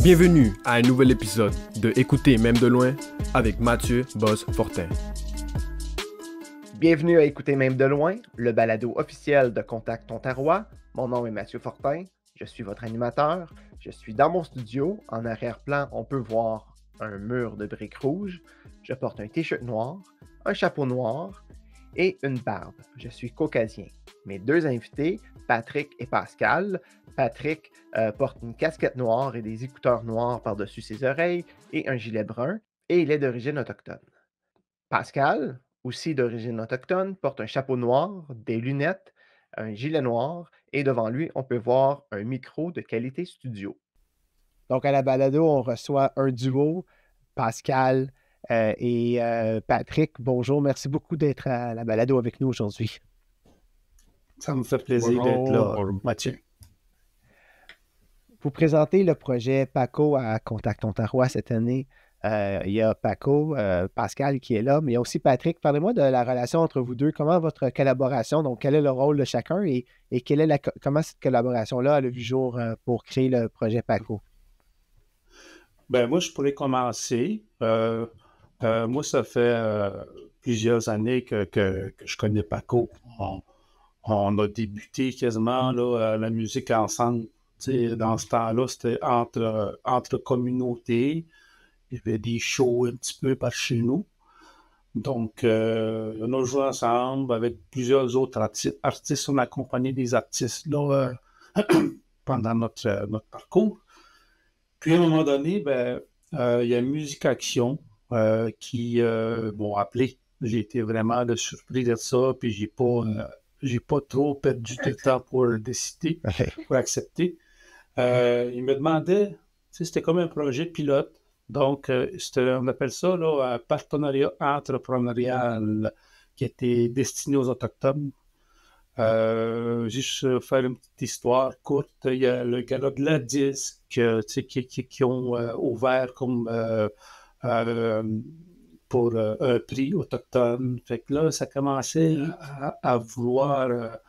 Bienvenue à un nouvel épisode de Écouter même de loin avec Mathieu Bosse-Fortin. Bienvenue à Écouter même de loin, le balado officiel de Contact Ontarois. Mon nom est Mathieu Fortin, je suis votre animateur. Je suis dans mon studio. En arrière-plan, on peut voir un mur de briques rouges. Je porte un t-shirt noir, un chapeau noir et une barbe. Je suis caucasien. Mes deux invités, Patrick et Pascal. Patrick porte une casquette noire et des écouteurs noirs par-dessus ses oreilles et un gilet brun, et il est d'origine autochtone. Pascal, aussi d'origine autochtone, porte un chapeau noir, des lunettes, un gilet noir, et devant lui, on peut voir un micro de qualité studio. Donc, à la balado, on reçoit un duo, Pascal et Patrick. Bonjour, merci beaucoup d'être à la balado avec nous aujourd'hui. Ça me fait plaisir d'être là, Mathieu. Vous présentez le projet Paco à Contact Ontarois cette année. Il y a Paco, Pascal qui est là, mais il y a aussi Patrick. Parlez-moi de la relation entre vous deux. Comment votre collaboration, donc quel est le rôle de chacun et comment cette collaboration-là a vu jour pour créer le projet Paco? Ben moi, je pourrais commencer. Moi, ça fait plusieurs années que je connais Paco. On a débuté quasiment là, la musique ensemble. T'sais, dans ce temps-là, c'était entre communautés. Il y avait des shows un petit peu par chez nous. Donc, on a joué ensemble avec plusieurs autres artistes. On a accompagné des artistes là, pendant notre parcours. Puis, à un moment donné, il y a Musique Action qui m'ont appelé. J'ai été vraiment surpris de ça, puis j'ai pas trop perdu de temps pour décider, pour accepter. Il me demandait, c'était comme un projet pilote, donc on appelle ça là, un partenariat entrepreneurial qui était destiné aux Autochtones. Juste faire une petite histoire courte, il y a le gala de la disque qui ont ouvert comme pour un prix autochtone. Fait que là, ça commençait à vouloir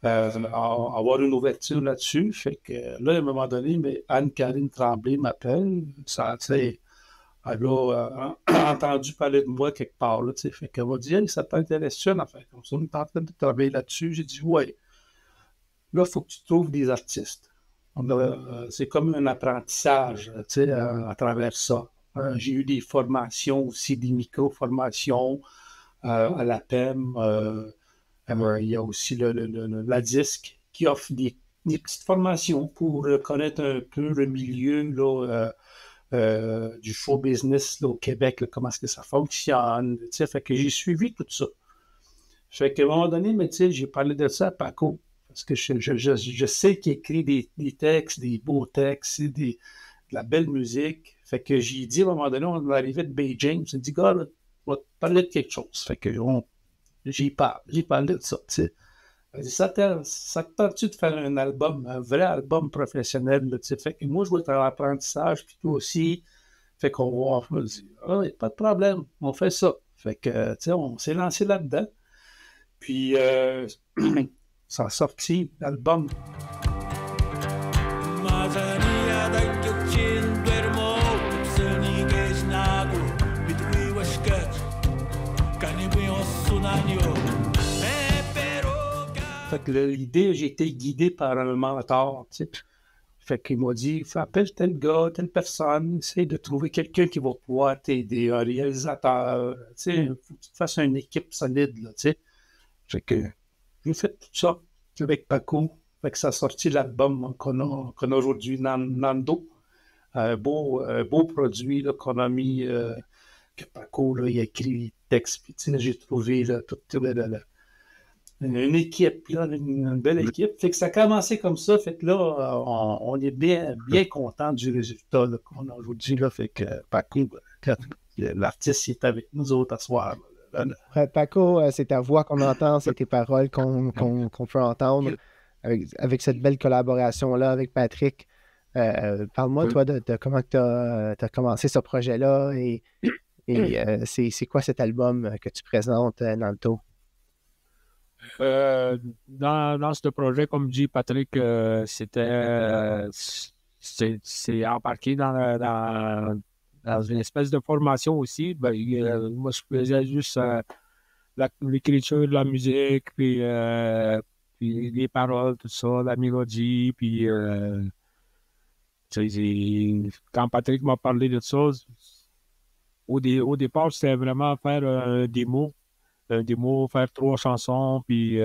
avoir une ouverture là-dessus. Fait que là, à un moment donné, Anne-Karine Tremblay m'appelle. Elle a entendu parler de moi quelque part. Là, fait qu'elle m'a dit, hey, ça t'intéresse en fait. Comme ça, on est en train de travailler là-dessus. J'ai dit, ouais. Là, il faut que tu trouves des artistes. C'est comme un apprentissage à travers ça. J'ai eu des formations aussi, des micro-formations à la PEM. Il y a aussi la DISC qui offre des petites formations pour connaître un peu le milieu là, du show business là, au Québec, là, comment est-ce que ça fonctionne. Fait que j'ai suivi tout ça. Fait qu'à un moment donné, j'ai parlé de ça à Paco, parce que je sais qu'il écrit des textes, des beaux textes, de la belle musique. Fait que j'ai dit à un moment donné, on est arrivé de Bay James, j'ai dit, gars, là, on va te parler de quelque chose. Fait que j'ai parlé de ça, tu sais. Ça te tente-tu de faire un album, un vrai album professionnel, là, tu sais. Fait que moi, je veux être en apprentissage, puis toi aussi. Fait qu'on va dire, ah, pas de problème, on fait ça. Fait que, tu sais, on s'est lancé là-dedans. Puis, ça a sorti l'album. Fait que l'idée, j'ai été guidé par un mentor, tu sais. Fait qu'il m'a dit, appelle tel gars, telle personne, essaye de trouver quelqu'un qui va pouvoir t'aider, un réalisateur, tu sais, faut que tu te fasses une équipe solide, là, tu sais. Fait que j'ai fait tout ça avec Paco. Fait que ça a sorti l'album qu'on a aujourd'hui, Nando. Un beau produit là, qu'on a mis, que Paco, là, il a écrit les textes, puis tu sais, j'ai trouvé là, une équipe, là, une belle équipe. Fait que ça a commencé comme ça. Fait que là, on est bien content du résultat là, qu'on a aujourd'hui. Là. Fait que Paco, l'artiste, il est avec nous autres à soir. Paco, c'est ta voix qu'on entend, c'est tes paroles qu'on peut entendre avec cette belle collaboration-là avec Patrick. Parle-moi, toi, de comment tu as commencé ce projet-là et c'est quoi cet album que tu présentes, Nanto? Dans ce projet, comme dit Patrick, c'est embarqué dans une espèce de formation aussi. Ben, moi, je faisais juste l'écriture de la musique, puis les paroles, tout ça, la mélodie, puis quand Patrick m'a parlé de ça, au départ, c'était vraiment faire un démo, faire 3 chansons, puis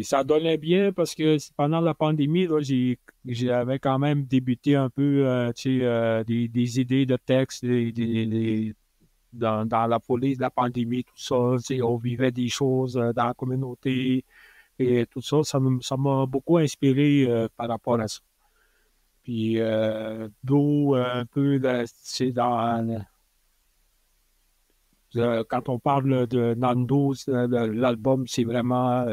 ça donnait bien parce que pendant la pandémie, là, j'avais quand même débuté un peu tu sais, des idées de textes dans la folie de la pandémie, tout ça. Tu sais, on vivait des choses dans la communauté et tout ça. Ça m'a beaucoup inspiré par rapport à ça. Puis d'où un peu, tu sais, quand on parle de Nando, l'album, c'est vraiment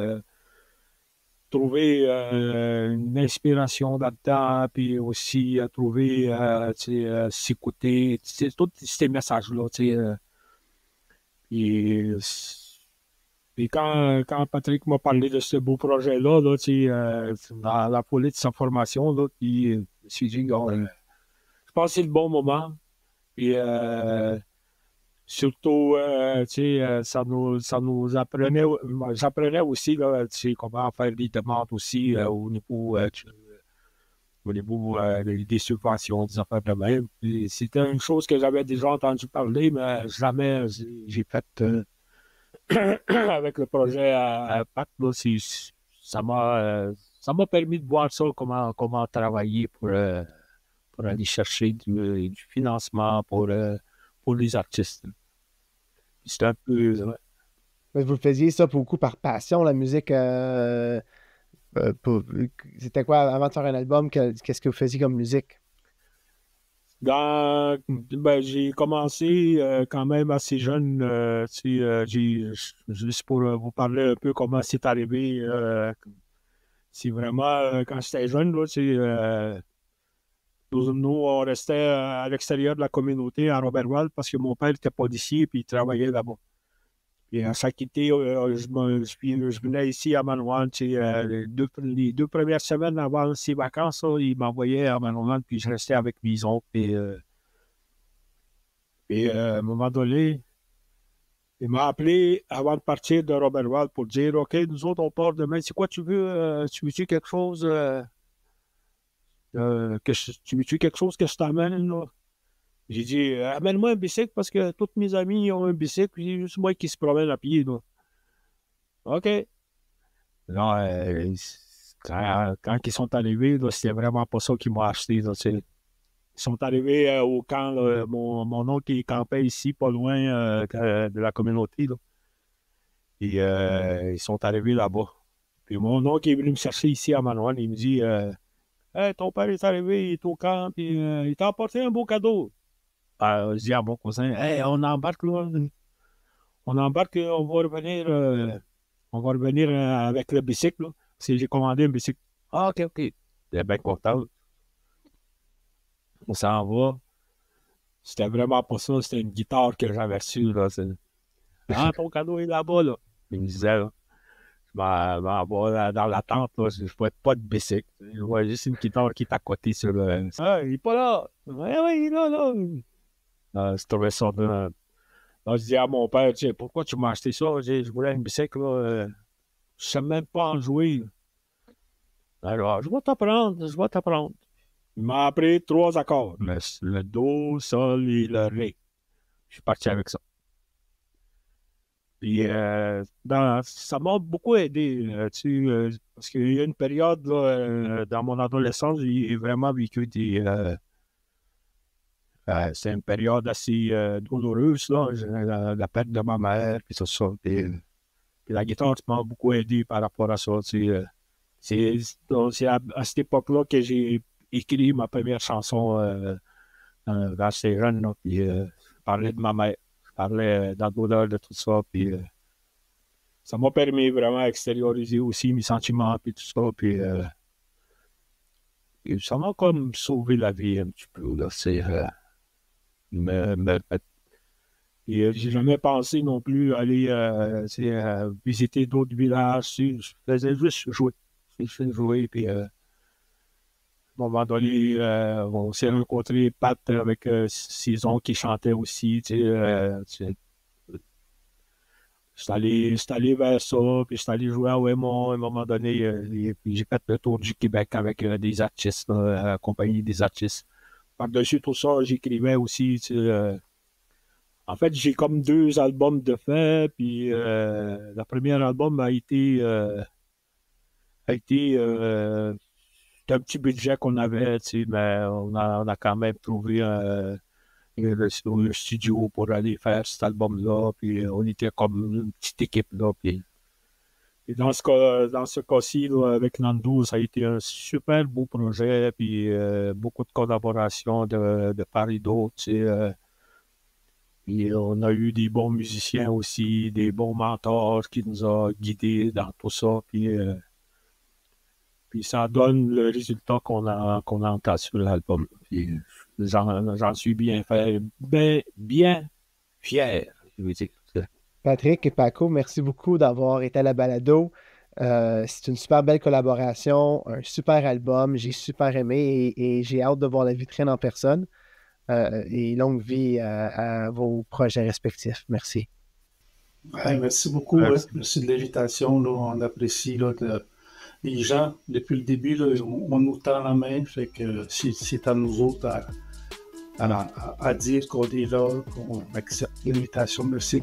trouver une inspiration là-dedans, puis aussi trouver, tu sais, s'écouter, tu sais, tous ces messages-là, tu sais. Et, puis quand Patrick m'a parlé de ce beau projet-là, là, tu sais, dans la folie de sa formation, là, puis je me suis dit, je pense que c'est le bon moment. Puis surtout, tu sais, ça nous apprenait, j'apprenais aussi, là, tu sais, comment faire des demandes aussi au niveau des subventions, des affaires de même. Puis c'était une chose que j'avais déjà entendu parler, mais jamais j'ai fait avec le projet à PAC, là, ça m'a permis de voir ça, comment travailler pour aller chercher du financement pour les artistes. C'est un peu. Ouais. Mais vous faisiez ça beaucoup par passion, la musique. Pour- C'était quoi, avant de faire un album, qu'est-ce que vous faisiez comme musique? Ben, j'ai commencé quand même assez jeune. Tu sais, juste pour vous parler un peu comment c'est arrivé. C'est vraiment quand j'étais jeune, là, tu sais, nous, on restait à l'extérieur de la communauté à Roberval parce que mon père était policier et il travaillait là-bas. Et à chaque été, je venais ici à Manoan. Tu sais, les 2 premières semaines avant ses vacances, là, il m'envoyait à Manoan, puis je restais avec mes oncles. À un moment donné, il m'a appelé avant de partir de Roberval pour dire, OK, nous autres, on part demain. C'est quoi tu veux? Tu veux-tu quelque chose? Tu veux-tu quelque chose que je t'amène, là? J'ai dit, amène-moi un bicycle parce que tous mes amis ont un bicycle, puis c'est juste moi qui se promène à pied, là. OK. Non, quand ils sont arrivés, là, c'était vraiment pas ça qu'ils m'ont acheté, là, tu sais. Ils sont arrivés au camp, là, mon oncle qui campait ici, pas loin de la communauté, là. Et ils sont arrivés là-bas. Puis mon oncle est venu me chercher ici à Manoan, il me dit, hey, ton père est arrivé, il est au camp, puis il t'a apporté un beau cadeau. Je dis à mon cousin, hey, on embarque, là. On embarque, on va revenir avec le bicycle, là. Si j'ai commandé un bicycle. Ah, OK, OK. J'étais bien content. On s'en va. C'était vraiment pas ça. C'était une guitare que j'avais reçue, là. Ah, ton cadeau est là-bas, là. Il me disait, là. Je m'en vais dans la tente, là. Je ne vois pas de bicycle. Je vois juste une guitare qui est à côté sur le. Ah, il est pas là. Ouais, ouais, il est là, là. Je trouvais ça bien. Là, je dis à mon père, tu sais, pourquoi tu m'as acheté ça? Je voulais une bicycle, là. Je ne sais même pas en jouer. Alors, je vais t'apprendre, je vais t'apprendre. Il m'a appris 3 accords. Le do, sol et le ré. Je suis parti avec ça. Puis, ça m'a beaucoup aidé, tu sais, parce qu'il y a une période, là, dans mon adolescence, j'ai vraiment vécu c'est une période assez douloureuse, là, la perte de ma mère, puis tout ça. Puis la guitare, ça m'a beaucoup aidé par rapport à ça, tu sais. C'est à cette époque-là que j'ai écrit ma première chanson dans ces jeunes, là, puis je parlais de ma mère, je parlais dans le douleur de tout ça, puis ça m'a permis vraiment d'extérioriser aussi mes sentiments, puis tout ça, puis et ça m'a comme sauvé la vie un petit peu, là, c'est me Et j'ai jamais pensé non plus aller visiter d'autres villages. Je faisais juste jouer. Je faisais jouer, puis à un moment donné, on s'est rencontré Pat avec Saison qui chantait aussi. J'étais allé vers ça, puis j'étais allé jouer à Ouémont à un moment donné. Puis j'ai fait le tour du Québec avec des artistes, accompagné des artistes. Par-dessus tout ça, j'écrivais aussi. En fait, j'ai comme 2 albums de fait, puis le premier album c'était un petit budget qu'on avait, mais on a quand même trouvé le studio pour aller faire cet album-là, puis on était comme une petite équipe là, puis et dans ce cas-ci, là, avec Nando, ça a été un super beau projet, puis beaucoup de collaborations de part et d'autre, puis on a eu des bons musiciens aussi, des bons mentors qui nous ont guidés dans tout ça, puis ça donne le résultat qu'on entend sur l'album. Puis j'en suis bien fier, je veux dire. Patrick et Paco, merci beaucoup d'avoir été à la balado. C'est une super belle collaboration, un super album. J'ai super aimé et j'ai hâte de voir la vitrine en personne. Et longue vie à vos projets respectifs. Merci. Ouais, merci beaucoup. Merci de l'invitation. Là, on apprécie là, les gens. Depuis le début, là, on nous tend la main. Fait que c'est à nous autres à dire qu'on est là, qu'on accepte l'invitation. Merci.